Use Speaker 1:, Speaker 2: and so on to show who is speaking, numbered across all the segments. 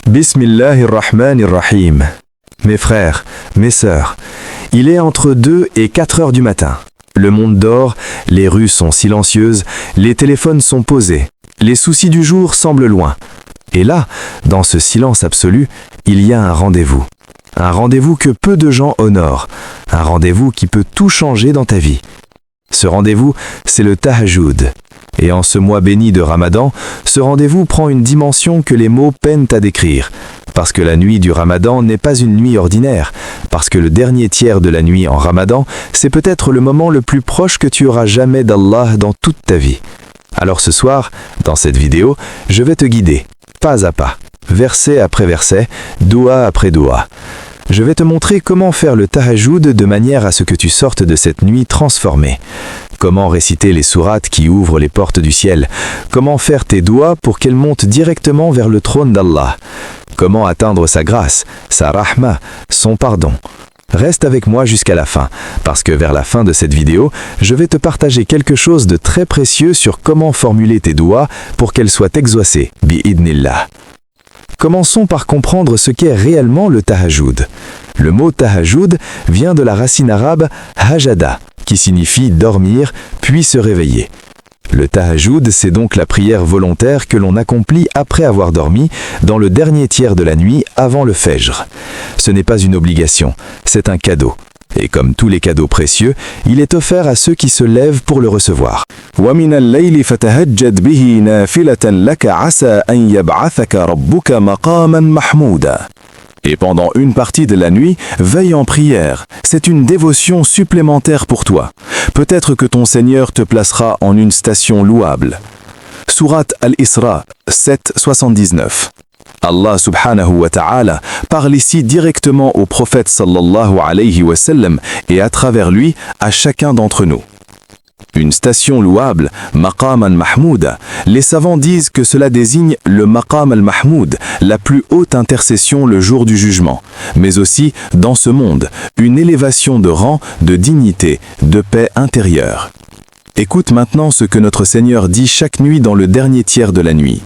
Speaker 1: Bismillahirrahmanirrahim. Mes frères, mes sœurs, il est entre 2 et 4 heures du matin. Le monde dort, les rues sont silencieuses, les téléphones sont posés, les soucis du jour semblent loin. Et là, dans ce silence absolu, il y a un rendez-vous. Un rendez-vous que peu de gens honorent, un rendez-vous qui peut tout changer dans ta vie. Ce rendez-vous, c'est le tahajjud. Et en ce mois béni de Ramadan, ce rendez-vous prend une dimension que les mots peinent à décrire. Parce que la nuit du Ramadan n'est pas une nuit ordinaire. Parce que le dernier tiers de la nuit en Ramadan, c'est peut-être le moment le plus proche que tu auras jamais d'Allah dans toute ta vie. Alors ce soir, dans cette vidéo, je vais te guider, pas à pas, verset après verset, doua après doua. Je vais te montrer comment faire le tahajjud de manière à ce que tu sortes de cette nuit transformée. Comment réciter les sourates qui ouvrent les portes du ciel. Comment faire tes doigts pour qu'elles montent directement vers le trône d'Allah. Comment atteindre sa grâce, sa rahma, son pardon. Reste avec moi jusqu'à la fin, parce que vers la fin de cette vidéo, je vais te partager quelque chose de très précieux sur comment formuler tes doigts pour qu'elles soient exaucées, bi'idnillah. Commençons par comprendre ce qu'est réellement le tahajjud. Le mot tahajjud vient de la racine arabe hajada, qui signifie dormir, puis se réveiller. Le tahajjud, c'est donc la prière volontaire que l'on accomplit après avoir dormi, dans le dernier tiers de la nuit avant le fajr. Ce n'est pas une obligation, c'est un cadeau. Et comme tous les cadeaux précieux, il est offert à ceux qui se lèvent pour le recevoir.
Speaker 2: وَمِنَ اللَّيْلِ فَتَهَجَّدْ بِهِ نَافِلَةً لَكَ عَسَى أَنْ يَبْعَثَكَ رَبُّكَ مَقَامًا مَحْمُودًا. Et pendant une partie de la nuit, veille en prière. C'est une dévotion supplémentaire pour toi. Peut-être que ton Seigneur te placera en une station louable. Sourate Al-Isra 7:79. Allah subhanahu wa ta'ala parle ici directement au prophète sallallahu alayhi wa sallam et à travers lui à chacun d'entre nous. Une station louable, Maqam al-Mahmoud, les savants disent que cela désigne le Maqam al-Mahmoud, la plus haute intercession le jour du jugement, mais aussi, dans ce monde, une élévation de rang, de dignité, de paix intérieure. Écoute maintenant ce que notre Seigneur dit chaque nuit dans le dernier tiers de la nuit.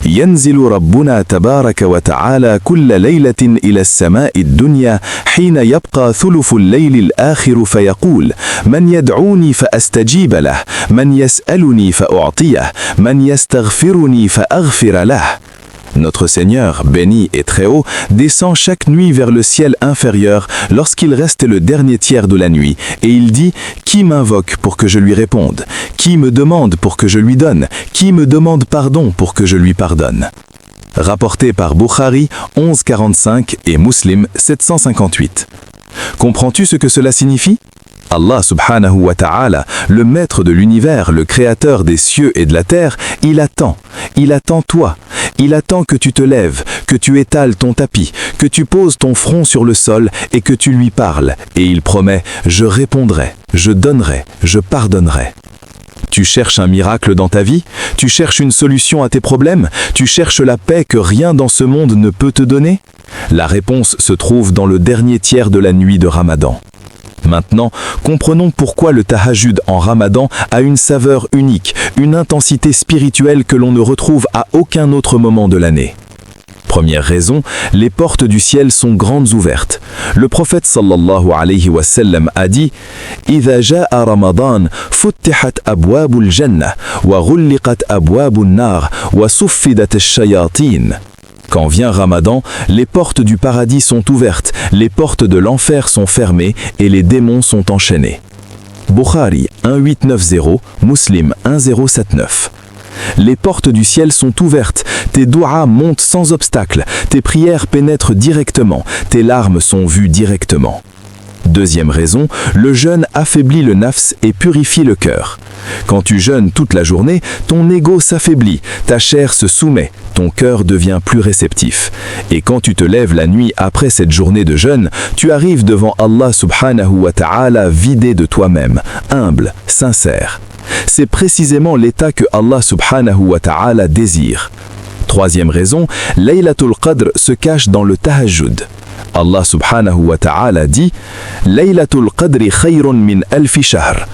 Speaker 2: ينزل ربنا تبارك وتعالى كل ليلة إلى السماء الدنيا حين يبقى ثلث الليل الآخر فيقول من يدعوني فأستجيب له من يسألني فأعطيه من يستغفرني فأغفر له. Notre Seigneur, béni et très haut, descend chaque nuit vers le ciel inférieur lorsqu'il reste le dernier tiers de la nuit, et il dit « Qui m'invoque pour que je lui réponde? Qui me demande pour que je lui donne? Qui me demande pardon pour que je lui pardonne ?» Rapporté par Bukhari 1145 et Muslim 758. Comprends-tu ce que cela signifie? Allah subhanahu wa ta'ala, le maître de l'univers, le créateur des cieux et de la terre, il attend toi, il attend que tu te lèves, que tu étales ton tapis, que tu poses ton front sur le sol et que tu lui parles, et il promet « Je répondrai, je donnerai, je pardonnerai ». Tu cherches un miracle dans ta vie? Tu cherches une solution à tes problèmes? Tu cherches la paix que rien dans ce monde ne peut te donner? La réponse se trouve dans le dernier tiers de la nuit de Ramadan. Maintenant, comprenons pourquoi le tahajjud en Ramadan a une saveur unique, une intensité spirituelle que l'on ne retrouve à aucun autre moment de l'année. Première raison, les portes du ciel sont grandes ouvertes. Le prophète sallallahu alayhi wa sallam a dit « إِذَا جَاءَ رَمَضَانَ فُتِّحَتْ أَبْوَابُ الْجَنَّةِ وَغُلِّقَتْ أَبْوَابُ النَّارِ وَصُفِّدَتِ الشَّيَاطِينَ » Quand vient Ramadan, les portes du paradis sont ouvertes, les portes de l'enfer sont fermées et les démons sont enchaînés. Bukhari 1890, Muslim 1079. Les portes du ciel sont ouvertes, tes douas montent sans obstacle, tes prières pénètrent directement, tes larmes sont vues directement. Deuxième raison, le jeûne affaiblit le nafs et purifie le cœur. Quand tu jeûnes toute la journée, ton ego s'affaiblit, ta chair se soumet, ton cœur devient plus réceptif. Et quand tu te lèves la nuit après cette journée de jeûne, tu arrives devant Allah subhanahu wa ta'ala vidé de toi-même, humble, sincère. C'est précisément l'état que Allah subhanahu wa ta'ala désire. Troisième raison, Laylatul Qadr se cache dans le tahajjud. Allah subhanahu wa ta'ala dit « Laylatul Qadri khayrun min alfi shahr »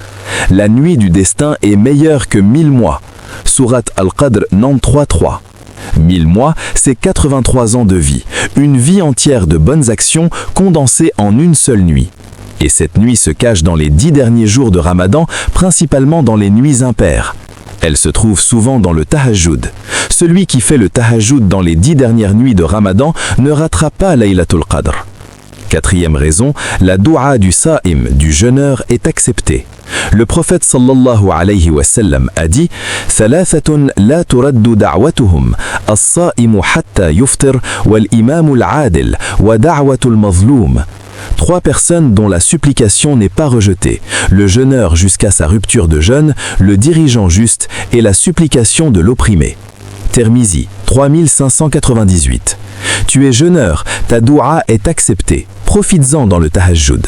Speaker 2: La nuit du destin est meilleure que 1000 mois. Sourate Al-Qadr 93.3. 1000 mois, c'est 83 ans de vie, une vie entière de bonnes actions condensées en une seule nuit. Et cette nuit se cache dans les 10 derniers jours de Ramadan, principalement dans les nuits impaires. Elle se trouve souvent dans le tahajjud. Celui qui fait le tahajjud dans les 10 dernières nuits de Ramadan ne ratera pas Laylatul Qadr. Quatrième raison, la doua du sa'im, du jeûneur, est acceptée. Le prophète sallallahu alayhi wa sallam a dit « Thalathatun la turaddu da'watuhum, as-sa'imu hatta yuftir, wal-imamu al-adil, wa da'watu al-mazloum » 3 personnes dont la supplication n'est pas rejetée, le jeûneur jusqu'à sa rupture de jeûne, le dirigeant juste et la supplication de l'opprimé. Tirmizi, 3598. Tu es jeûneur, ta doua est acceptée. Profites-en dans le tahajjud.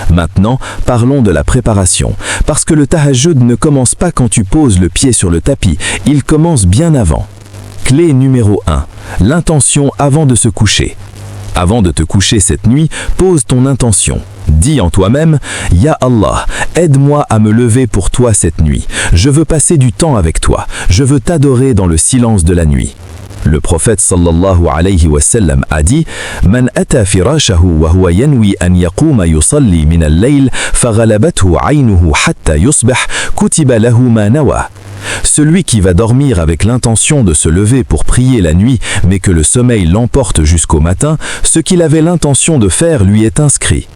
Speaker 2: Maintenant, parlons de la préparation, parce que le tahajjud ne commence pas quand tu poses le pied sur le tapis, il commence bien avant. Clé numéro 1, l'intention avant de se coucher. Avant de te coucher cette nuit, pose ton intention. Dis en toi-même « Ya Allah, aide-moi à me lever pour toi cette nuit. Je veux passer du temps avec toi. Je veux t'adorer dans le silence de la nuit. » Le prophète sallallahu alayhi wa sallam a dit « Man ata firashahu wa huwa yanwi an yaquma yusalli min al-layl faghalabathu aynuhu hatta yusbih kutiba lahu ma nawa » Celui qui va dormir avec l'intention de se lever pour prier la nuit, mais que le sommeil l'emporte jusqu'au matin, ce qu'il avait l'intention de faire lui est inscrit.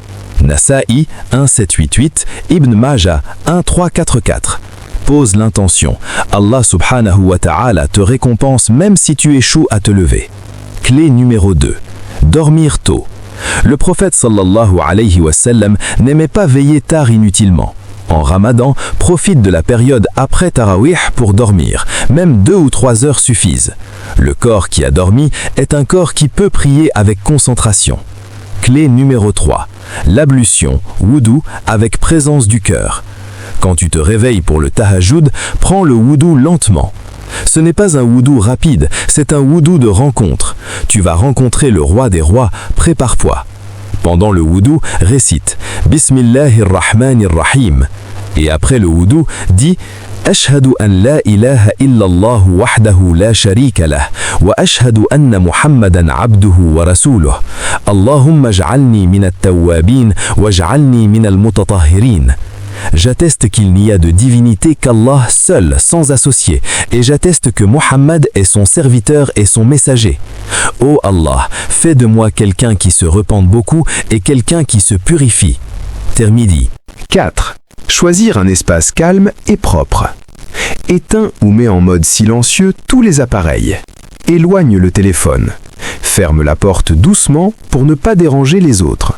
Speaker 2: Nasa'i 1788, Ibn Majah 1344. Pose l'intention. Allah subhanahu wa ta'ala te récompense même si tu échoues à te lever. Clé numéro 2. Dormir tôt. Le prophète sallallahu alayhi wa sallam n'aimait pas veiller tard inutilement. En Ramadan, profite de la période après Tarawih pour dormir. Même 2 ou 3 heures suffisent. Le corps qui a dormi est un corps qui peut prier avec concentration. Clé numéro 3. L'ablution, wudu, avec présence du cœur. Quand tu te réveilles pour le tahajjud, prends le wudu lentement. Ce n'est pas un wudu rapide, c'est un wudu de rencontre. Tu vas rencontrer le roi des rois, prépare-toi. Pendant le wudu, récite « Bismillahirrahmanirrahim » et après le wudu, dis « Ashhadu an la ilaha illallah wahdahu la sharika lah wa ashhadu anna Muhammadan abduhu wa rasuluh. Allahumma j'alni min at-tawwabin wa j'alni min al-mutatahhirin. » J'atteste qu'il n'y a de divinité qu'Allah seul, sans associé, et j'atteste que Muhammad est son serviteur et son messager. Ô Allah, fais de moi quelqu'un qui se repente beaucoup et quelqu'un qui se purifie. Tirmidhi.
Speaker 1: 4. Choisir un espace calme et propre. Éteins ou mets en mode silencieux tous les appareils. Éloigne le téléphone. Ferme la porte doucement pour ne pas déranger les autres.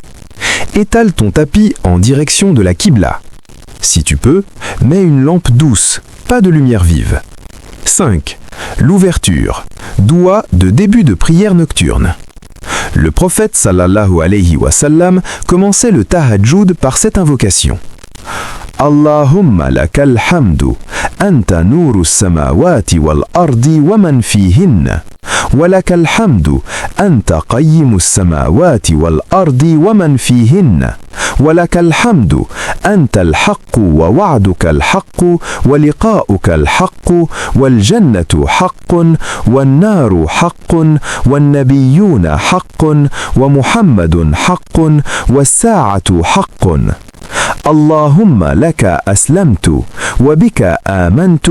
Speaker 1: Étale ton tapis en direction de la Qibla. Si tu peux, mets une lampe douce, pas de lumière vive. 5. L'ouverture. Doua de début de prière nocturne. Le prophète sallallahu alayhi wa sallam commençait le tahajjud par cette invocation. Allahumma lakal hamdu, anta nuru samawati wal ardi wa man fihinna. ولك الحمد أنت قيم السماوات والأرض ومن فيهن ولك الحمد أنت الحق ووعدك الحق ولقاؤك الحق والجنة حق والنار حق والنبيون حق ومحمد حق والساعة حق اللهم لك أسلمت وبك آمنت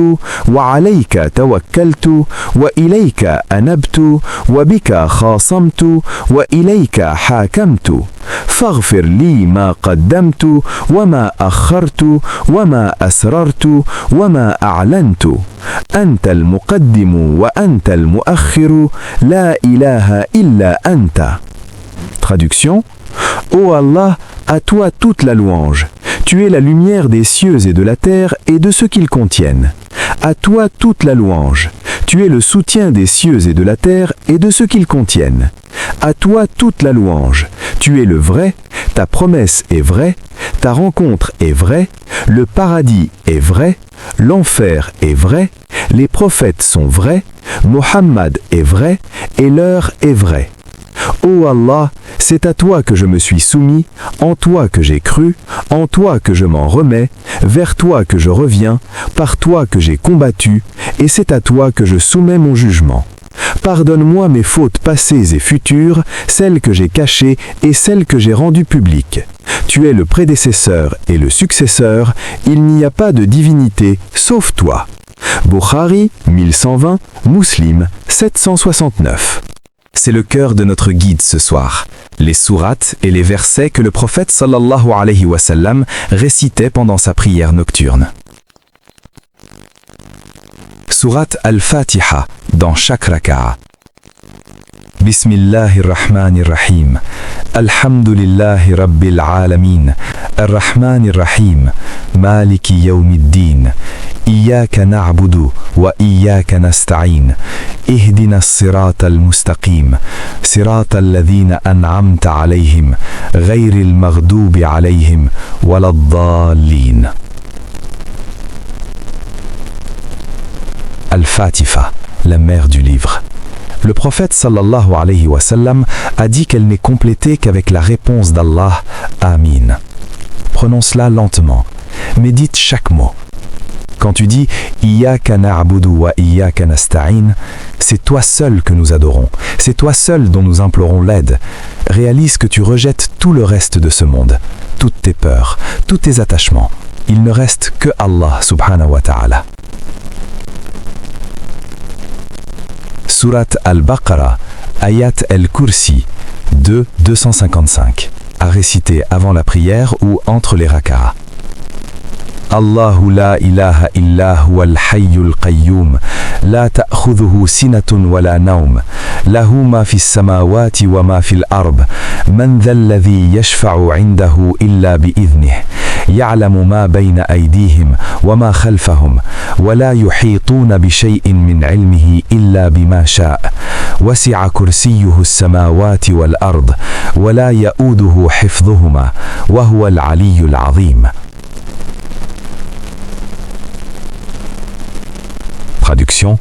Speaker 1: وعليك توكلت وإليك أنبت وبك خاصمت وإليك حاكمت فاغفر لي ما قدمت وما أخرت وما أسررت وما أعلنت أنت المقدم وأنت المؤخر لا إله إلا أنت. Traduction. Ô Allah, à toi toute la louange. Tu es la lumière des cieux et de la terre et de ce qu'ils contiennent. À toi toute la louange. Tu es le soutien des cieux et de la terre et de ce qu'ils contiennent. À toi toute la louange. Tu es le vrai, ta promesse est vraie, ta rencontre est vraie, le paradis est vrai, l'enfer est vrai, les prophètes sont vrais, Mohammed est vrai et l'heure est vraie. Ô Allah, c'est à toi que je me suis soumis, en toi que j'ai cru, en toi que je m'en remets, vers toi que je reviens, par toi que j'ai combattu, et c'est à toi que je soumets mon jugement.
Speaker 2: Pardonne-moi mes fautes passées et futures, celles que j'ai cachées et celles que j'ai rendues publiques. Tu es le prédécesseur et le successeur, il n'y a pas de divinité sauf toi. Bukhari 1120, Muslim 769.
Speaker 1: C'est le cœur de notre guide ce soir. Les sourates et les versets que le prophète sallallahu alayhi wa sallam récitait pendant sa prière nocturne. Sourate Al-Fatiha dans chaque raka'a. Bismillahirrahmanirrahim. Alhamdulillahi Rabbil Alamin. Ar-Rahmanir-Rahim. Maliki Yawmiddin. Iyyaka na'budu wa iyyaka nasta'in. Ihdina as-sirata al-mustaqim. Sirata alladhina an'amta alayhim. Ghayril maghdubi alayhim. Waladdallin. Al-Fatiha, la mère du livre. Le prophète sallallahu alayhi wa sallam a dit qu'elle n'est complétée qu'avec la réponse d'Allah, Amin. Prononce-la lentement, médite chaque mot. Quand tu dis Iyyaka na'budu wa iyyaka nasta'in, c'est toi seul que nous adorons, c'est toi seul dont nous implorons l'aide. Réalise que tu rejettes tout le reste de ce monde, toutes tes peurs, tous tes attachements. Il ne reste que Allah subhanahu wa ta'ala. Surat al-Baqarah, Ayat al-Kursi, 255, à réciter avant la prière ou entre les raka'a. Allahu la ilaha illa huwa al-hayyul qayyum, la ta'khudhuhu sinatun wa la nawm, lahu ma fi as-samawati wa ma fi al-ard, man dha alladhi yashfa'u 'indahu illa bi'idhnihi. يعلم ما بين أيديهم وما خلفهم ولا يحيطون بشيء من علمه إلا بما شاء وسع كرسيه السماوات والأرض ولا يؤوده حفظهما وهو العلي العظيم. Traduction: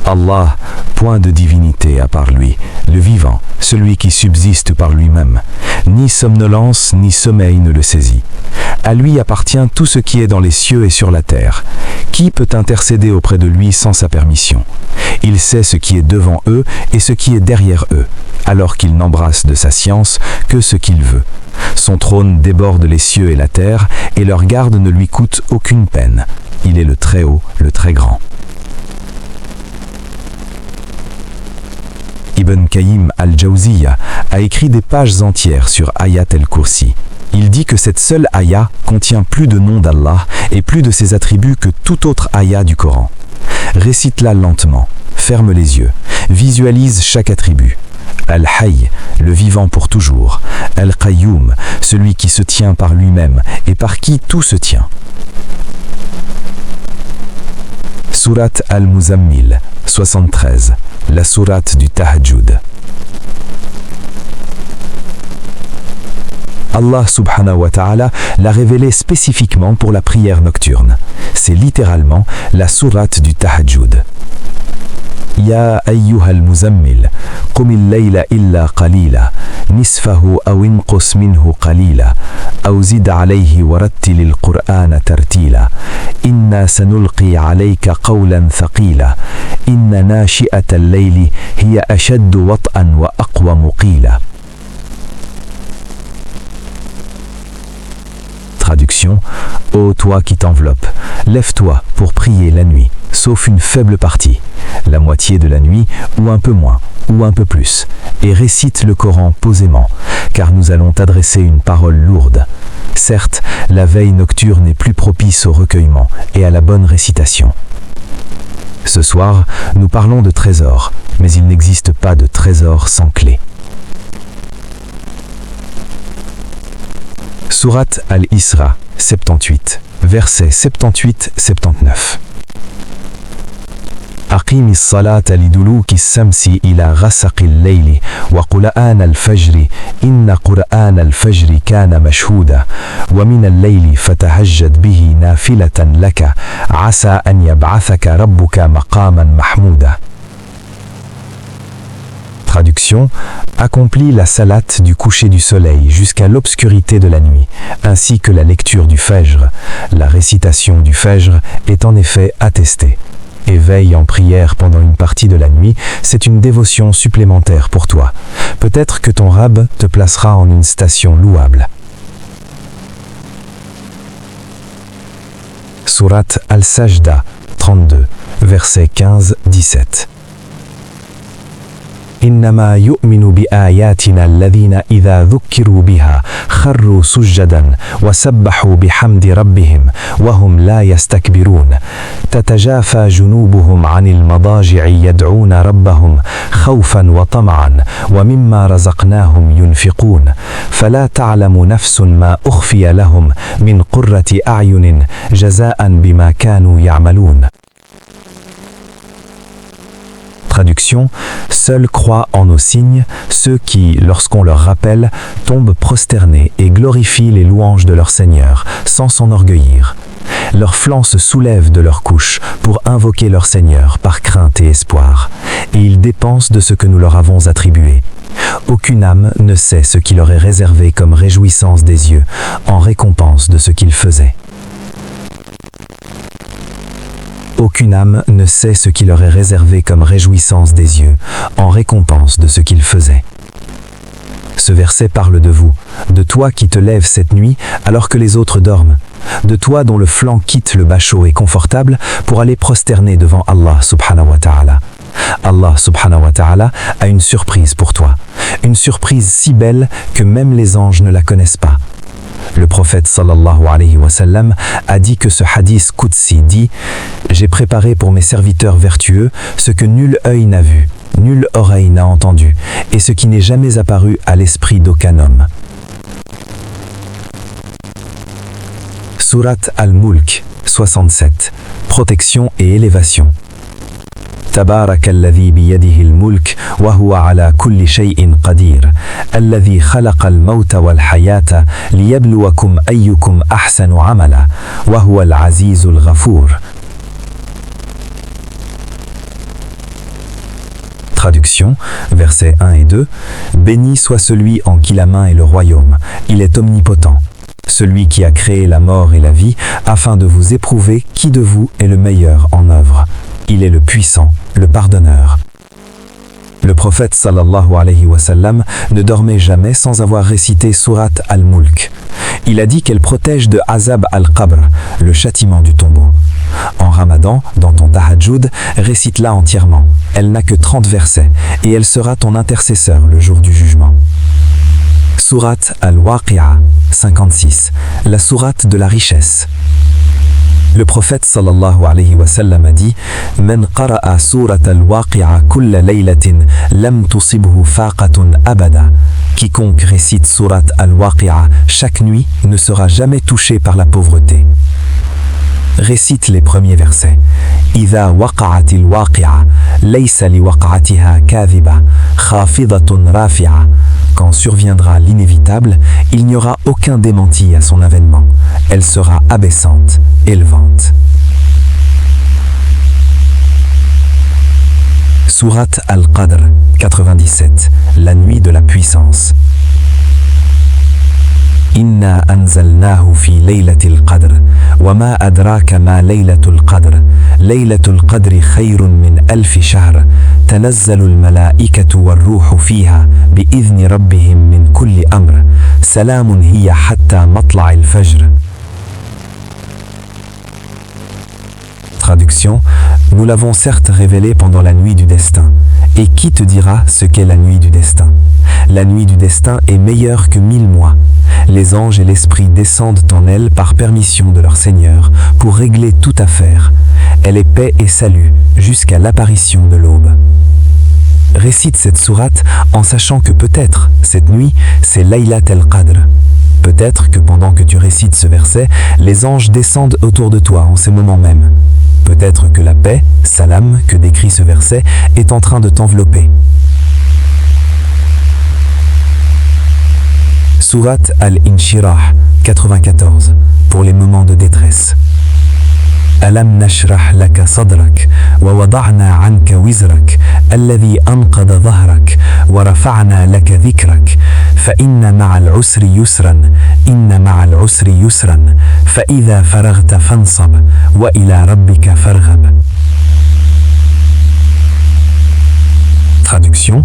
Speaker 1: Allah, point de divinité à part lui, le vivant, celui qui subsiste par lui-même. Ni somnolence ni sommeil ne le saisit. À lui appartient tout ce qui est dans les cieux et sur la terre. Qui peut intercéder auprès de lui sans sa permission? Il sait ce qui est devant eux et ce qui est derrière eux, alors qu'il n'embrasse de sa science que ce qu'il veut. Son trône déborde les cieux et la terre, et leur garde ne lui coûte aucune peine. Il est le Très-Haut, le Très-Grand. Ibn Qayyim al-Jawziyya a écrit des pages entières sur Ayat al-Kursi. Il dit que cette seule ayah contient plus de noms d'Allah et plus de ses attributs que toute autre ayah du Coran. Récite-la lentement, ferme les yeux, visualise chaque attribut. Al-Hayy, le vivant pour toujours. Al-Qayyum, celui qui se tient par lui-même et par qui tout se tient. Surat al-Muzammil, 73, la sourate du Tahajjud. Allah subhanahu wa ta'ala l'a révélé spécifiquement pour la prière nocturne. C'est littéralement la sourate du Tahajjud. Ya ayyuhal muzammil, qumil layla illa qalila, nisfahu aw inqus minhu qalila, aw zid alayhi warattilil qur'ana tartila, inna sanulqi alayka qawlan thaqila, inna nashi'atal layli hiya ashaddu wat'an wa aqwamu qila. Traduction: ô toi qui t'enveloppes, lève-toi pour prier la nuit, sauf une faible partie, la moitié de la nuit ou un peu moins, ou un peu plus, et récite le Coran posément, car nous allons t'adresser une parole lourde. Certes, la veille nocturne est plus propice au recueillement et à la bonne récitation. Ce soir, nous parlons de trésors, mais il n'existe pas de trésor sans clé. Sourate Al-Isra, 78, versets 78-79. أقيم الصلاة لدلوك الشمس إلى غسق الليل وقرآن الفجر إن قرآن الفجر كان مشهودا ومن الليل فتهجد به نافلة لك عسى أن يبعثك ربك مقاما محمودا. Traduction: accomplis la salate du coucher du soleil jusqu'à l'obscurité de la nuit, ainsi que la lecture du Fajr. La récitation du Fajr est en effet attestée. et veille en prière pendant une partie de la nuit, c'est une dévotion supplémentaire pour toi. Peut-être que ton Rabb te placera en une station louable. Sourate Al-Sajda 32, versets 15-17. إنما يؤمن بآياتنا الذين إذا ذكروا بها خروا سجدا وسبحوا بحمد ربهم وهم لا يستكبرون تتجافى جنوبهم عن المضاجع يدعون ربهم خوفا وطمعا ومما رزقناهم ينفقون فلا تعلم نفس ما أخفي لهم من قرة أعين جزاء بما كانوا يعملون. Traduction, seuls croient en nos signes ceux qui, lorsqu'on leur rappelle, tombent prosternés et glorifient les louanges de leur Seigneur, sans s'enorgueillir. Leurs flancs se soulèvent de leurs couches pour invoquer leur Seigneur par crainte et espoir, et ils dépensent de ce que nous leur avons attribué. Aucune âme ne sait ce qui leur est réservé comme réjouissance des yeux, en récompense de ce qu'ils faisaient. Aucune âme ne sait ce qui leur est réservé comme réjouissance des yeux, en récompense de ce qu'ils faisaient. Ce verset parle de vous, de toi qui te lèves cette nuit alors que les autres dorment, de toi dont le flanc quitte le bachot et confortable pour aller prosterner devant Allah subhanahu wa ta'ala. Allah subhanahu wa ta'ala a une surprise pour toi, une surprise si belle que même les anges ne la connaissent pas. Le prophète sallallahu alayhi wa sallam a dit que ce hadith Qudsi dit « J'ai préparé pour mes serviteurs vertueux ce que nul œil n'a vu, nulle oreille n'a entendu, et ce qui n'est jamais apparu à l'esprit d'aucun homme. » Sourate Al-Mulk 67. Protection et élévation. تبارك الذي بيده الملك وهو على كل شيء قدير الذي خلق الموت والحياة ليبلوكم أيكم أحسن عملا وهو العزيز الغفور. Traduction, versets 1 et 2. Béni soit celui en qui la main est le royaume, il est omnipotent. Celui qui a créé la mort et la vie afin de vous éprouver qui de vous est le meilleur en œuvre. Il est le puissant, le pardonneur. Le prophète sallallahu alayhi wa sallam ne dormait jamais sans avoir récité Sourate Al-Mulk. Il a dit qu'elle protège de Azab al-Qabr, le châtiment du tombeau. En Ramadan, dans ton tahajjud, récite-la entièrement. Elle n'a que 30 versets et elle sera ton intercesseur le jour du jugement. Sourate Al-Waqi'a 56, la sourate de la richesse. Le prophète sallallahu alayhi wa sallam a dit « Man qara'a surat al-waqi'a kulla laylatin lam tusibhu faqatun abada » Quiconque récite surat al-waqi'a chaque nuit ne sera jamais touché par la pauvreté. Récite les premiers versets. إذا وقعت الواقعة ليس لوقعتها كاذبة خافضة رافعة. Quand surviendra l'inévitable, il n'y aura aucun démenti à son avènement. Elle sera abaissante, élevante. Sourate Al-Qadr 97, la nuit de la puissance. Inna anzalnahu fi laylatil qadr wa ma adraka ma laylatul qadr laylatul qadri khayrun min alfi shahr tanazzalu al malaikatu war ruhu fiha bi idhni rabbihim min kulli amr salamun hiya hatta matla'il fajr. Traduction, nous l'avons certes révélé pendant la nuit du destin. Et qui te dira ce qu'est la nuit du destin? La nuit du destin est meilleure que 1000 mois. Les anges et l'esprit descendent en elle par permission de leur Seigneur pour régler toute affaire. Elle est paix et salut jusqu'à l'apparition de l'aube. Récite cette sourate en sachant que peut-être cette nuit c'est Laylat al-Qadr. Peut-être que pendant que tu récites ce verset, les anges descendent autour de toi en ces moments mêmes. Peut-être que la paix, salam, que décrit ce verset, est en train de t'envelopper. Sourate Al-Inshirah 94, pour les moments de détresse. ألم نشرح لك صدرك ووضعنا عنك وزرك الذي أنقض ظهرك ورفعنا لك ذكرك فإن مع العسر يسرا إن مع العسر يسرا فإذا فرغت فانصب وإلى ربك فارغب.
Speaker 3: Traduction: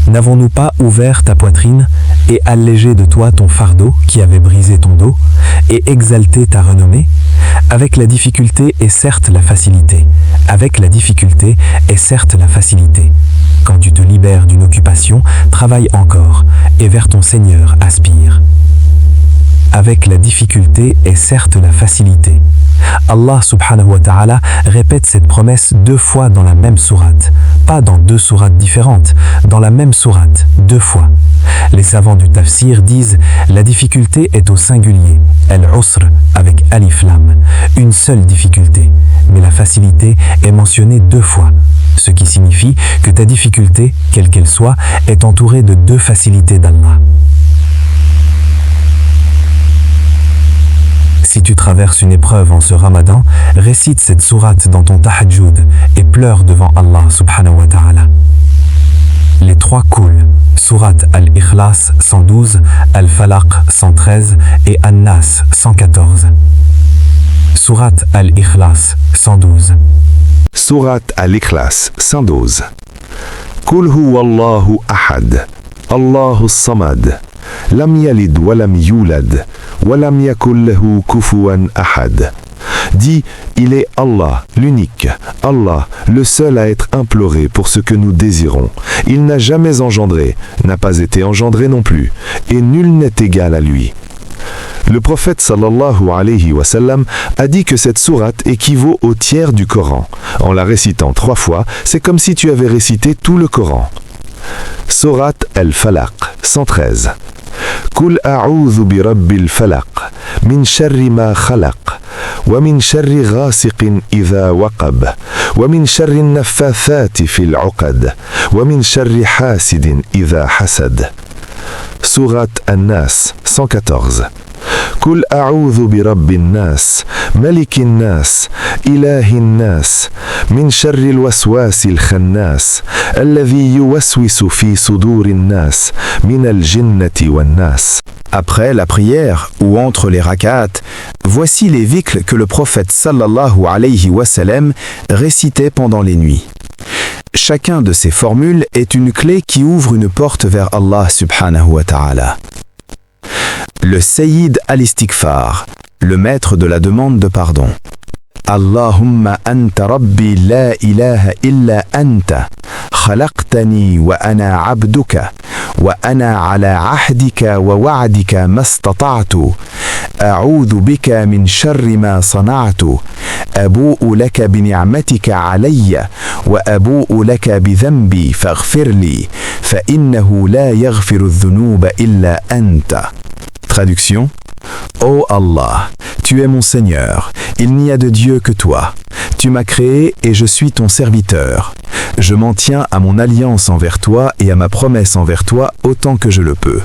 Speaker 3: n'avons-nous pas ouvert ta poitrine et allégé de toi ton fardeau qui avait brisé ton dos et exalté ta renommée? Avec la difficulté est certes la facilité. Avec la difficulté est certes la facilité. Quand tu te libères d'une occupation, travaille encore et vers ton Seigneur aspire. Avec la difficulté est certes la facilité. Allah subhanahu wa ta'ala répète cette promesse 2 fois dans la même sourate, pas dans 2 sourates différentes, dans la même sourate, 2 fois. Les savants du tafsir disent la difficulté est au singulier, al-usr avec alif lam, une seule difficulté, mais la facilité est mentionnée 2 fois, ce qui signifie que ta difficulté, quelle qu'elle soit, est entourée de 2 facilités d'Allah. Si tu traverses une épreuve en ce ramadan, récite cette sourate dans ton tahajjud et pleure devant Allah subhanahu wa ta'ala. Les 3 couls, sourate Al-Ikhlas 112, Al-Falaq 113 et An-Nas 114. Sourate Al-Ikhlas 112.
Speaker 2: Sourate Al-Ikhlas 112. Qul huwallahu ahad, Allahu samad, lam yalid wa lam yulad, wa lam yakul lahu kufuwan ahad. Dis, il est Allah, l'unique, Allah, le seul à être imploré pour ce que nous désirons. Il n'a jamais engendré, n'a pas été engendré non plus, et nul n'est égal à lui. Le prophète sallallahu alayhi wa sallam a dit que cette sourate équivaut au tiers du Coran. En la récitant 3 fois, c'est comme si tu avais récité tout le Coran. Sourate Al-Falaq 113. Qul a'udhu bi rabbil falaq, min sharri ma khalaq, wa min sharri ghasiqin idha waqab, wa min sharri naffathati fil 'uqad, wa min sharri hasidin idha hasad. Sourate An-Nas 114. قل أعوذ برب الناس ملك الناس إله الناس من شر الوسواس الخناس الذي يوسوس في صدور الناس من الجنة والناس.
Speaker 1: Après la prière ou entre les rak'at, voici les dhikrs que le prophète sallallahu alayhi wa sallam récitait pendant les nuits. Chacun de ces formules est une clé qui ouvre une porte vers Allah subhanahu wa ta'ala. Le Sayyid al-Istighfar, le maître de la demande de pardon. Allahumma anta rabbi la ilaha illa anta, khalaqtani wa ana abduka, wa ana ala ahdika wa wa'dika mastata'tu, a'udhu bika min sharri ma sana'tu, abu'u laka bi ni'matika alayya, wa abu'u laka bi dhanbi faghfir li, fa innahu la yaghfiru dhunuba illa anta. Traduction: Ô Allah, tu es mon Seigneur, il n'y a de Dieu que toi. Tu m'as créé et je suis ton serviteur. Je m'en tiens à mon alliance envers toi et à ma promesse envers toi autant que je le peux.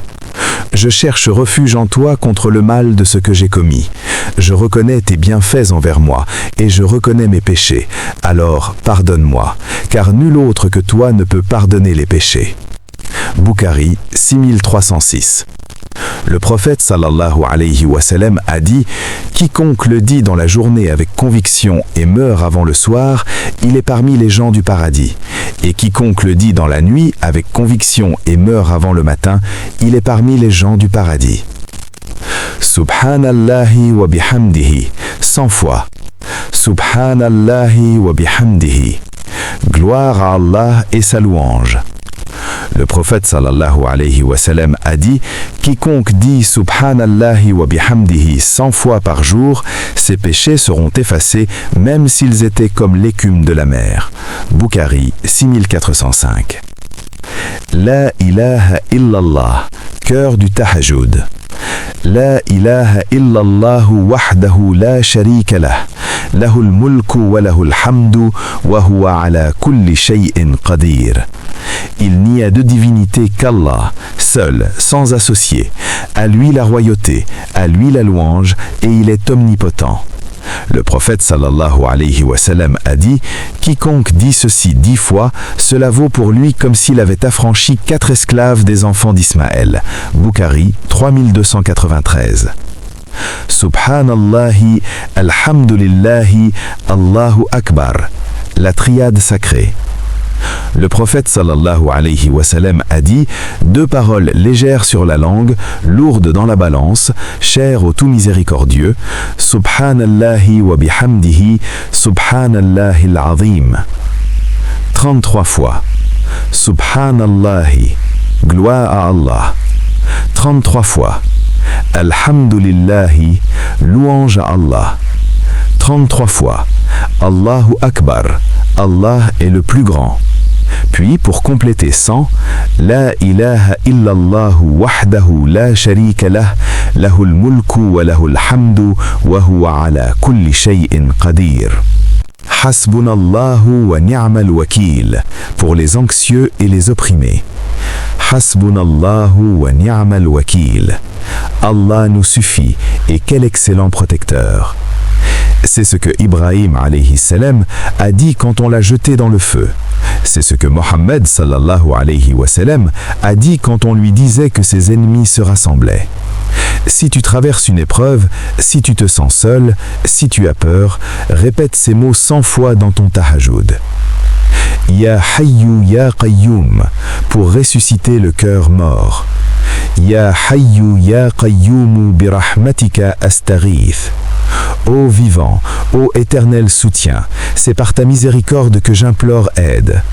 Speaker 1: Je cherche refuge en toi contre le mal de ce que j'ai commis. Je reconnais tes bienfaits envers moi et je reconnais mes péchés. Alors pardonne-moi, car nul autre que toi ne peut pardonner les péchés. Bukhari 6306. Le prophète sallallahu alayhi wa sallam a dit « Quiconque le dit dans la journée avec conviction et meurt avant le soir, il est parmi les gens du paradis. Et quiconque le dit dans la nuit avec conviction et meurt avant le matin, il est parmi les gens du paradis. » Subhanallahi wa bihamdihi, 100 fois. Subhanallahi wa bihamdihi. Gloire à Allah et sa louange. Le prophète sallallahu alayhi wa sallam a dit « Quiconque dit Subhanallahi wa bihamdihi 100 fois par jour, ses péchés seront effacés même s'ils étaient comme l'écume de la mer. » Bukhari 6405. La ilaha illallah, cœur du tahajjud. La ilaha illallah wahdahu la sharika lah, lahul mulku wa lahul hamdu wa huwa ala kulli shay'in qadir. Il n'y a de divinité qu'Allah, seul, sans associé. À lui la royauté, à lui la louange, et il est omnipotent. Le prophète sallallahu alayhi wa sallam a dit « Quiconque dit ceci 10 fois, cela vaut pour lui comme s'il avait affranchi 4 esclaves des enfants d'Ismaël. » Bukhari 3293. Subhanallahi, alhamdulillahi, Allahu Akbar. La triade sacrée.
Speaker 2: Le prophète sallallahu alayhi wa sallam a dit « Deux paroles légères sur la langue, lourdes dans la balance, chères au tout miséricordieux, Subhanallahi wa bihamdihi, Subhanallahi al-azim » 33 fois. Subhanallahi, gloire à Allah. 33 fois. Alhamdulillahi, louange à Allah. 33 fois. Allahu Akbar, Allah est le plus grand. Puis, pour compléter 100, La ilaha illallah wahdahu la sharika lah, lahul mulku wa lahul hamdu, wa huwa ala kulli shay'in qadir. Hasbunallahu wa ni'mal wakil, pour les anxieux et les opprimés. Hasbunallahu wa ni'mal wakil. Allah nous suffit et quel excellent protecteur. C'est ce que Ibrahim alayhi salam a dit quand on l'a jeté dans le feu. C'est ce que Mohammed sallallahu alayhi wa sallam a dit quand on lui disait que ses ennemis se rassemblaient. Si tu traverses une épreuve, si tu te sens seul, si tu as peur, répète ces mots 100 fois dans ton tahajjud. Ya Hayyu Ya Qayyum, pour ressusciter le cœur mort. Ya Hayyu Ya Qayyum birahmatika astaghith. Ô vivant, ô éternel soutien, c'est par ta miséricorde que j'implore aide.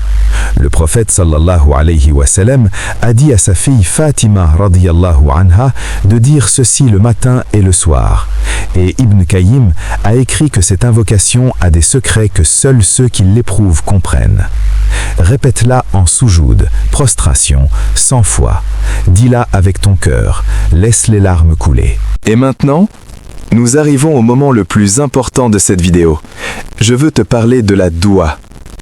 Speaker 2: Le prophète sallallahu alayhi wa sallam a dit à sa fille Fatima radiyallahu anha de dire ceci le matin et le soir. Et Ibn Qayyim a écrit que cette invocation a des secrets que seuls ceux qui l'éprouvent comprennent. Répète-la en soujoud, prostration, 100 fois. Dis-la avec ton cœur, laisse les larmes couler.
Speaker 1: Et maintenant, nous arrivons au moment le plus important de cette vidéo. Je veux te parler de la doua.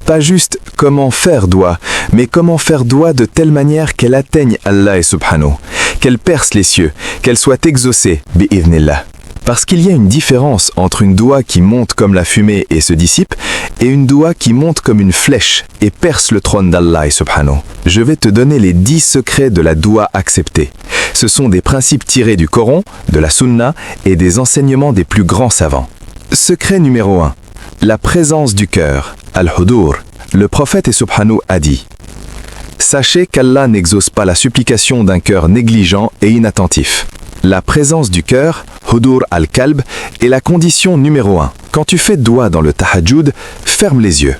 Speaker 1: Pas juste comment faire doua, mais comment faire doua de telle manière qu'elle atteigne Allah et Subhanahu, qu'elle perce les cieux, qu'elle soit exaucée, bi'idhnillah. Parce qu'il y a une différence entre une doua qui monte comme la fumée et se dissipe, et une doua qui monte comme une flèche et perce le trône d'Allah et Subhanahu. Je vais te donner les 10 secrets de la doua acceptée. Ce sont des principes tirés du Coran, de la Sunna et des enseignements des plus grands savants. Secret numéro 1. La présence du cœur, al-hudur. Le prophète et Subhanahu a dit « Sachez qu'Allah n'exauce pas la supplication d'un cœur négligent et inattentif. » La présence du cœur, hudur al-kalb, est la condition numéro 1. Quand tu fais doua dans le tahajjud, ferme les yeux.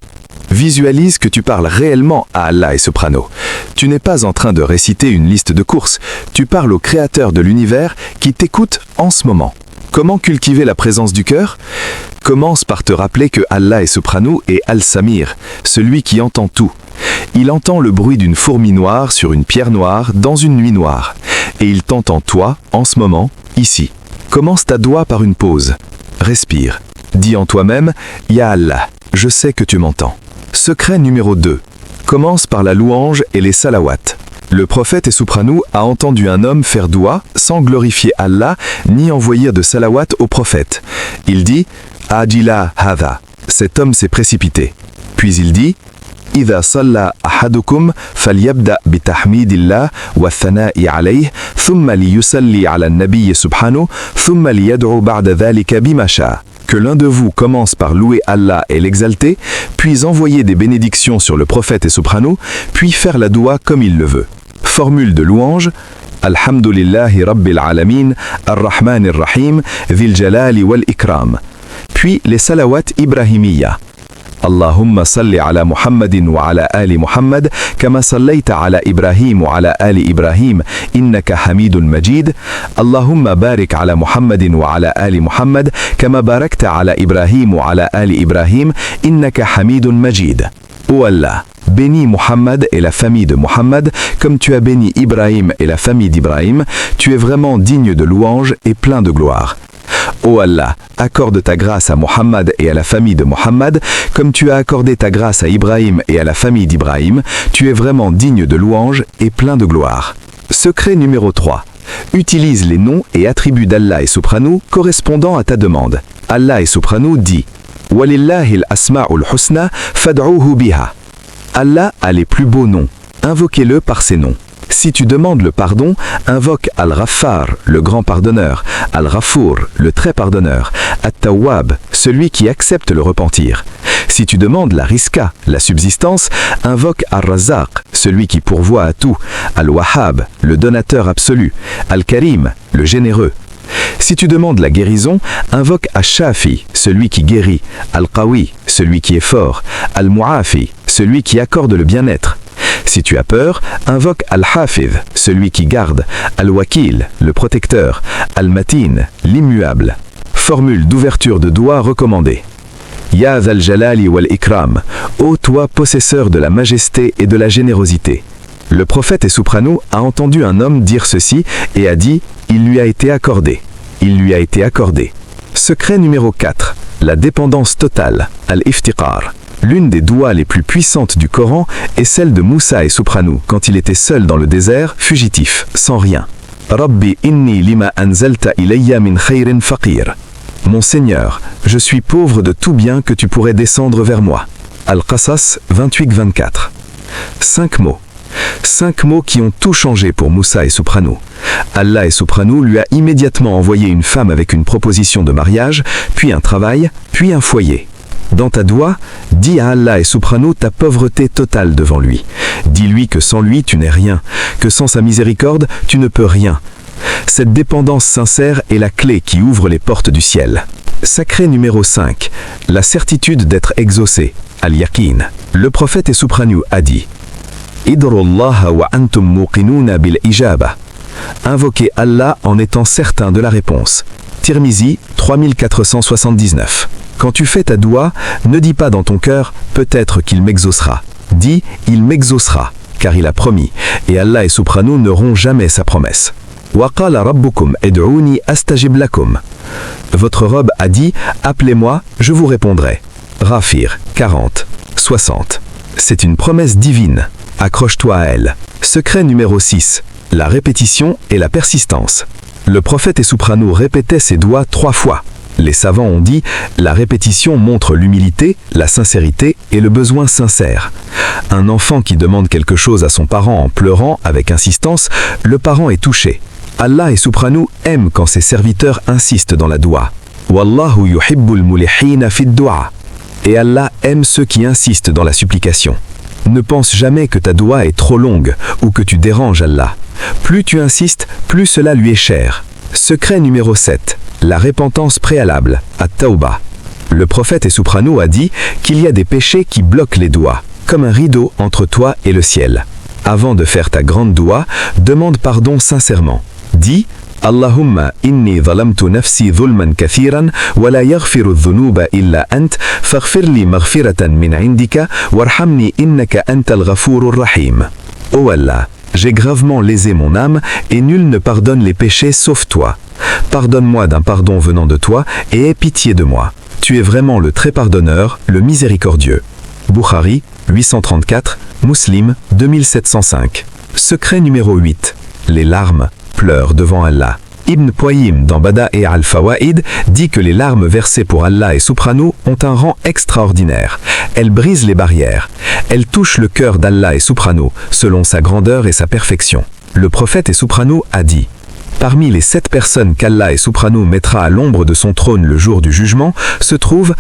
Speaker 1: Visualise que tu parles réellement à Allah et Subhanahu. Tu n'es pas en train de réciter une liste de courses, tu parles au Créateur de l'univers qui t'écoute en ce moment. Comment cultiver la présence du cœur? Commence par te rappeler que Allah et Subhanahu est Al-Samir, celui qui entend tout. Il entend le bruit d'une fourmi noire sur une pierre noire dans une nuit noire. Et il t'entend toi, en ce moment, ici. Commence ta doua par une pause. Respire. Dis en toi-même, Ya Allah, je sais que tu m'entends. Secret numéro 2. Commence par la louange et les salawats. Le prophète et Subhanahu a entendu un homme faire doua sans glorifier Allah ni envoyer de salawat au prophète. Il dit « Ajila hadha ». Cet homme s'est précipité. Puis il dit « إذا صلى أحدكم فليبدأ بتحميد الله والثناء عليه ثم ليصلي على النبي سبحانه ثم ليدعو بعد ذلك بما شاء ». Que l'un de vous commence par louer Allah et l'exalter, puis envoyer des bénédictions sur le prophète et Subhanahu, puis faire la doua comme il le veut. Formule de louange. Alhamdulillahi Rabbil Alamin, Ar-Rahman Ar-Rahim, Dhil Jalali wal Ikram. Puis les salawats ibrahimiyya. اللهم صل على محمد وعلى آل محمد كما صليت على إبراهيم وعلى آل إبراهيم إنك حميد مجيد اللهم بارك على محمد وعلى آل محمد كما باركت على إبراهيم وعلى آل إبراهيم إنك حميد مجيد. Ô Allah, bénis Muhammad et la famille de Muhammad comme tu as béni Ibrahim et la famille d'Ibrahim, tu es vraiment digne de louange et plein de gloire. Ô Allah, accorde ta grâce à Muhammad et à la famille de Muhammad, comme tu as accordé ta grâce à Ibrahim et à la famille d'Ibrahim, tu es vraiment digne de louange et plein de gloire. Secret numéro 3. Utilise les noms et attributs d'Allah et Subhanahu correspondant à ta demande. Allah et Subhanahu dit « Walillahil asma'ul husna fad'uhu biha ». Allah a les plus beaux noms. Invoquez-le par ces noms. Si tu demandes le pardon, invoque Al-Ghaffar, le grand pardonneur, Al-Ghafour, le très pardonneur, At-Tawwab, celui qui accepte le repentir. Si tu demandes la Rizqa, la subsistance, invoque Ar-Razzaq, celui qui pourvoit à tout, Al-Wahhab, le donateur absolu, Al-Karim, le généreux. Si tu demandes la guérison, invoque Ash-Shafi, celui qui guérit, Al-Qawi, celui qui est fort, Al-Mu'afi, celui qui accorde le bien-être. Si tu as peur, invoque Al-Hafiz, celui qui garde, Al-Wakil, le protecteur, Al-Matin, l'immuable. Formule d'ouverture de doigt recommandée. Ya Zal Jalali wal Ikram, ô toi possesseur de la majesté et de la générosité. Le prophète et Soprano a entendu un homme dire ceci et a dit « Il lui a été accordé. Il lui a été accordé. » Secret numéro 4. La dépendance totale, Al-Iftiqar. L'une des doigts les plus puissantes du Coran est celle de Moussa et Soprano quand il était seul dans le désert, fugitif, sans rien. Rabbi inni lima anzalta ilayya min khayrin faqir. Mon Seigneur, je suis pauvre de tout bien que tu pourrais descendre vers moi. Al-Qasas 28-24. 5 mots. 5 mots qui ont tout changé pour Moussa et Soprano. Allah et Soprano lui a immédiatement envoyé une femme avec une proposition de mariage, puis un travail, puis un foyer. Dans ta doua, dis à Allah et Soprano ta pauvreté totale devant lui. Dis-lui que sans lui tu n'es rien, que sans sa miséricorde tu ne peux rien. Cette dépendance sincère est la clé qui ouvre les portes du ciel. Sacré numéro 5. La certitude d'être exaucé. Al-Yaqin. Le prophète et Soprano a dit Idrullaha wa antum muqinuna bil ijaba. Invoquez Allah en étant certain de la réponse. Tirmizi 3479. Quand tu fais ta doua, ne dis pas dans ton cœur « peut-être qu'il m'exaucera ». Dis « il m'exaucera », car il a promis, et Allah et Soprano n'auront jamais sa promesse. وَقَالَ رَبُّكُمْ اِدْعُونِي أَسْتَجِبْ لَكُمْ. Votre Rob a dit « appelez-moi, je vous répondrai ». Ghafir 40, 60. C'est une promesse divine. Accroche-toi à elle. Secret numéro 6. La répétition et la persistance. Le prophète et Soprano répétaient ses doigts 3 fois. Les savants ont dit « la répétition montre l'humilité, la sincérité et le besoin sincère ». Un enfant qui demande quelque chose à son parent en pleurant avec insistance, le parent est touché. Allah et Soprano aiment quand ses serviteurs insistent dans la doua. Wallahu yuhibbul mulihina fid du'a. Et Allah aime ceux qui insistent dans la supplication. Ne pense jamais que ta doua est trop longue ou que tu déranges Allah. Plus tu insistes, plus cela lui est cher. Secret numéro 7. La repentance préalable, At-Tawbah. Le prophète et Soprano a dit qu'il y a des péchés qui bloquent les doigts, comme un rideau entre toi et le ciel. Avant de faire ta grande doua, demande pardon sincèrement. Dis Allahumma inni zalamtu nafsi dhulman kathiran wa la yaghfiru dhunuba illa ant faghfir li maghfiratan min indika warhamni innaka antal ghafurur rahim. Oh Allah, j'ai gravement lésé mon âme et nul ne pardonne les péchés sauf toi. Pardonne-moi d'un pardon venant de toi et aie pitié de moi. Tu es vraiment le très pardonneur, le miséricordieux. Bukhari 834, Muslim 2705. Secret numéro 8. Les larmes pleurent devant Allah. Ibn Poyim dans Bada et Al-Fawaid dit que les larmes versées pour Allah et Soprano ont un rang extraordinaire. Elles brisent les barrières. Elles touchent le cœur d'Allah et Soprano, selon sa grandeur et sa perfection. Le prophète et Soprano a dit Parmi les 7 personnes qu'Allah et Soprano mettra à l'ombre de son trône le jour du jugement, se trouve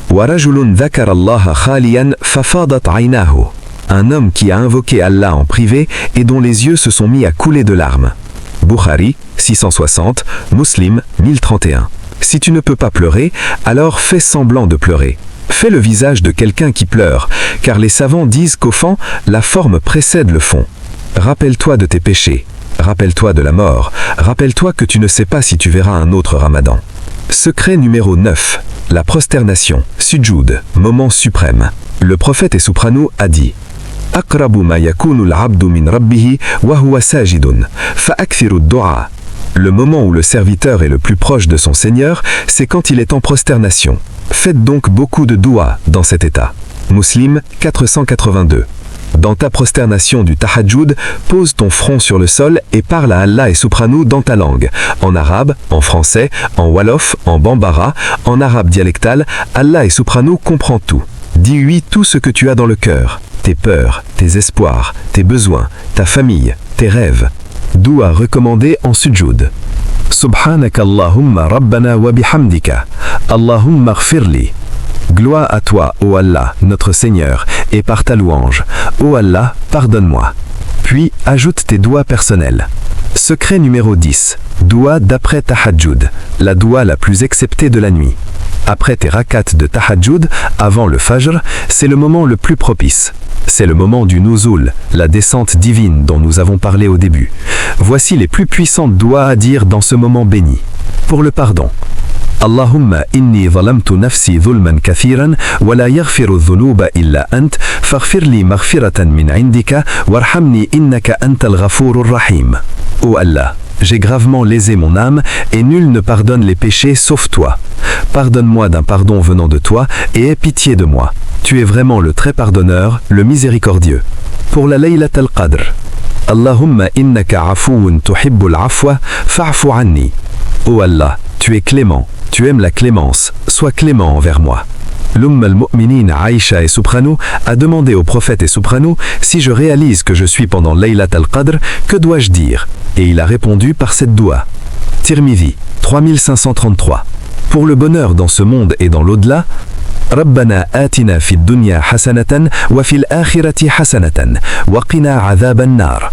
Speaker 1: Warajulun dhakarallaha khaliyan fafadat aynahu. Un homme qui a invoqué Allah en privé et dont les yeux se sont mis à couler de larmes. Bukhari 660, Muslim 1031. Si tu ne peux pas pleurer, alors fais semblant de pleurer. Fais le visage de quelqu'un qui pleure, car les savants disent qu'au fond, la forme précède le fond. Rappelle-toi de tes péchés. Rappelle-toi de la mort. Rappelle-toi que tu ne sais pas si tu verras un autre Ramadan. Secret numéro 9. La prosternation. Sujud, moment suprême. Le prophète et Soprano a dit Aqrabu ma yakunu al-abdu min rabbihi wa huwa sajidun, fa'akthiru ad-du'a. Le moment où le serviteur est le plus proche de son Seigneur, c'est quand il est en prosternation. Faites donc beaucoup de doua dans cet état. Muslim 482. Dans ta prosternation du tahajjud, pose ton front sur le sol et parle à Allah et Soprano dans ta langue, en arabe, en français, en wolof, en bambara, en arabe dialectal. Allah et Soprano comprend tout. Dis-lui tout ce que tu as dans le cœur, tes peurs, tes espoirs, tes besoins, ta famille, tes rêves. Doua recommandée en sujud. Subhanaka Allahumma Rabbana wa bihamdika. Allahumma ghfirli. Gloire à toi, ô Allah, notre Seigneur, et par ta louange. Ô Allah, pardonne-moi. Puis ajoute tes doigts personnels. Secret numéro 10. Doua d'après Tahajjud, la doua la plus acceptée de la nuit. Après tes rakats de Tahajjud, avant le Fajr, c'est le moment le plus propice. C'est le moment du Nuzul, la descente divine dont nous avons parlé au début. Voici les plus puissantes doigts à dire dans ce moment béni. Pour le pardon. Allahumma inni zalamtu nafsi zulman kathiran wa la yaghfiru dhunuba illa ant faghfir li maghfiratan min indika warhamni innaka antal ghafurur rahim. Ô Allah, j'ai gravement lésé mon âme et nul ne pardonne les péchés sauf toi. Pardonne-moi d'un pardon venant de toi et aie pitié de moi. Tu es vraiment le très pardonneur, le miséricordieux. Pour la Laylat al-Qadr. Allahumma innaka afuun tuhibbul afwa fa'fu anni. Ô Allah, tu es clément, tu aimes la clémence, sois clément envers moi. L'Umm al-Mu'minin Aïcha et Soupranou a demandé au prophète et Soupranou si je réalise que je suis pendant Laylat al-Qadr, que dois-je dire? Et il a répondu par cette doua. Tirmidhi, 3533. Pour le bonheur dans ce monde et dans l'au-delà, Rabbana atina fid dunya hasanatan wa fil akhirati hasanatan wa qina adhaban nar.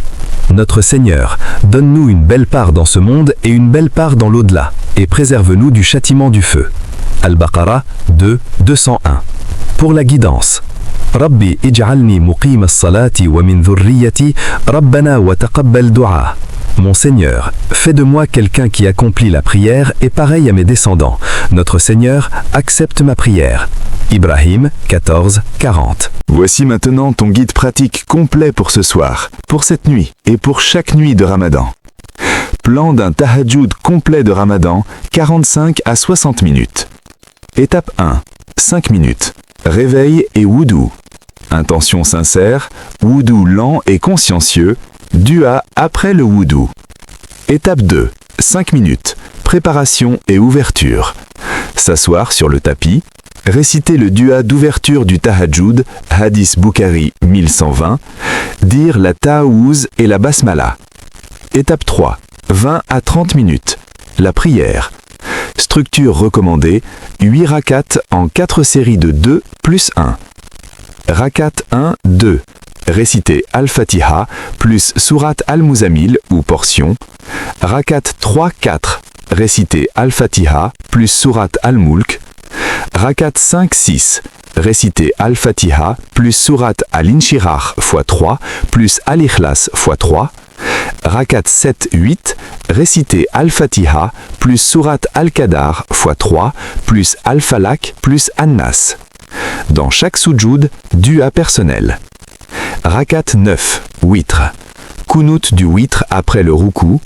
Speaker 1: Notre Seigneur, donne-nous une belle part dans ce monde et une belle part dans l'au-delà, et préserve-nous du châtiment du feu. Al-Baqarah 2, 201. Pour la guidance. Rabbi ij'alni muqim as-salati wa min dhurriyyati, Rabbana wa taqabbal du'a. Mon Seigneur, fais de moi quelqu'un qui accomplit la prière et pareil à mes descendants. Notre Seigneur, accepte ma prière. Ibrahim 14, 40.
Speaker 2: Voici maintenant ton guide pratique complet pour ce soir, pour cette nuit et pour chaque nuit de Ramadan. Plan d'un tahajjud complet de Ramadan, 45 à 60 minutes. Étape 1, 5 minutes. Réveil et wudu. Intention sincère, wudu lent et consciencieux, dua après le wudu. Étape 2, 5 minutes. Préparation et ouverture. S'asseoir sur le tapis, réciter le dua d'ouverture du tahajjud, Hadith Bukhari 1120, dire la ta'ouz et la basmala. Étape 3, 20 à 30 minutes. La prière. Structure recommandée, 8 rakats en 4 séries de 2 plus 1. Rakat 1, 2. Réciter Al-Fatiha plus Surat Al-Muzamil ou portion. Rakat 3, 4. Réciter Al-Fatiha plus Surat Al-Mulk. Rakat 5, 6. Réciter Al-Fatiha plus Surat Al-Inshirah x3 plus Al-Ikhlas x3. Rakat 7, 8. Réciter Al-Fatiha plus Surat Al-Qadar x3 plus Al-Falak plus An-Nas. Dans chaque soujud, dua personnel. Rakat 9, witr. Kunut du witr après le ruku.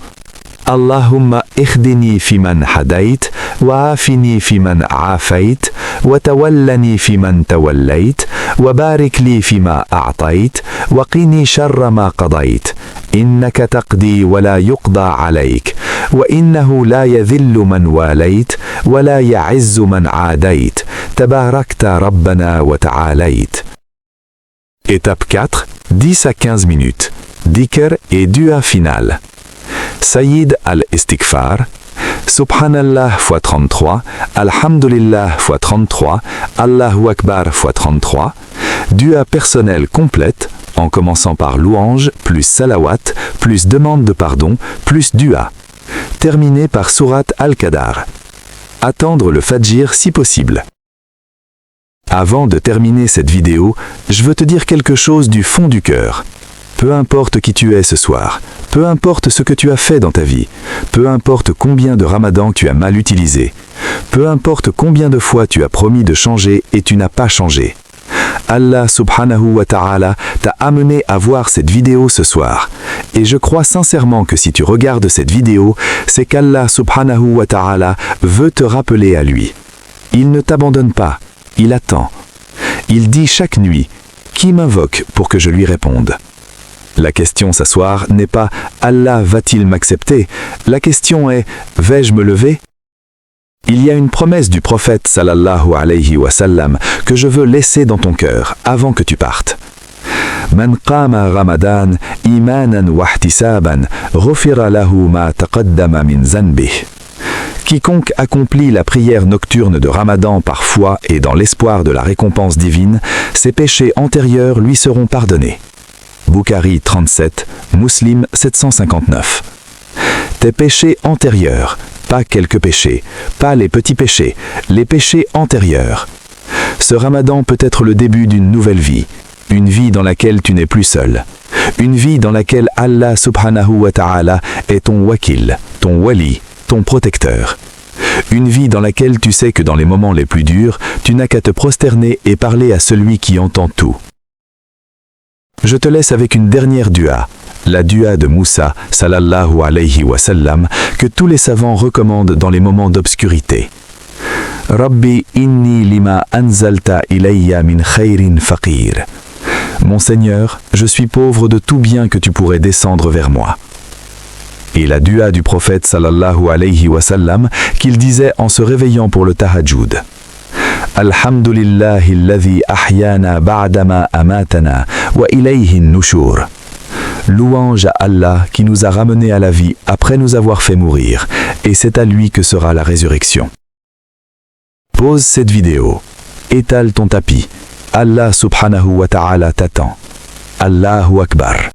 Speaker 2: Allahumma ikhdini fiman hadait, wa afini fiman afait, wa tawallani fiman tawallait, wa barik li fima a'tait, wa qini sharra ma qadait. Innaka taqdi wa la yuqda alayk, wa innahu la yadhillu man walait, wa la ya'izzu man adait. Tabarakta rabbana wa ta'alait. Étape 4, 10 à 15 minutes. Dhikr et dua final. Sayyid al-Istighfar, Subhanallah x 33, Alhamdulillah x 33, Allahu Akbar x 33, dua personnelle complète, en commençant par louange, plus salawat, plus demande de pardon, plus dua. Terminé par Surat Al-Qadar. Attendre le Fajr si possible. Avant de terminer cette vidéo, je veux te dire quelque chose du fond du cœur. Peu importe qui tu es ce soir, peu importe ce que tu as fait dans ta vie, peu importe combien de Ramadan tu as mal utilisé, peu importe combien de fois tu as promis de changer et tu n'as pas changé. Allah subhanahu wa ta'ala t'a amené à voir cette vidéo ce soir. Et je crois sincèrement que si tu regardes cette vidéo, c'est qu'Allah subhanahu wa ta'ala veut te rappeler à lui. Il ne t'abandonne pas, il attend. Il dit chaque nuit, qui m'invoque pour que je lui réponde? La question ce soir n'est pas « Allah va-t-il m'accepter ?» La question est « vais-je me lever ?» Il y a une promesse du prophète sallallahu alayhi wa sallam que je veux laisser dans ton cœur avant que tu partes. من قام رمضان إيمانا واحتسابا غفر له ما تقدم من ذنبه. Quiconque accomplit la prière nocturne de Ramadan par foi et dans l'espoir de la récompense divine, ses péchés antérieurs lui seront pardonnés. Bukhari 37, Muslim 759. Tes péchés antérieurs, pas quelques péchés, pas les petits péchés, les péchés antérieurs. Ce Ramadan peut être le début d'une nouvelle vie, une vie dans laquelle tu n'es plus seul, une vie dans laquelle Allah subhanahu wa ta'ala est ton wakil, ton wali, ton protecteur. Une vie dans laquelle tu sais que dans les moments les plus durs, tu n'as qu'à te prosterner et parler à celui qui entend tout. Je te laisse avec une dernière dua, la dua de Moussa, sallallahu alayhi wa sallam, que tous les savants recommandent dans les moments d'obscurité. Rabbi inni lima anzalta ilayya min khayrin faqir. Mon Seigneur, je suis pauvre de tout bien que tu pourrais descendre vers moi. Et la dua du prophète sallallahu alayhi wa sallam qu'il disait en se réveillant pour le tahajjud. Alhamdulillahi alladhi ahyana ba'dama amatana wa ilayhi nushur. Louange à Allah qui nous a ramenés à la vie après nous avoir fait mourir, et c'est à lui que sera la résurrection. Pause cette vidéo. Étale ton tapis. Allah subhanahu wa ta'ala t'attend. Allahu Akbar.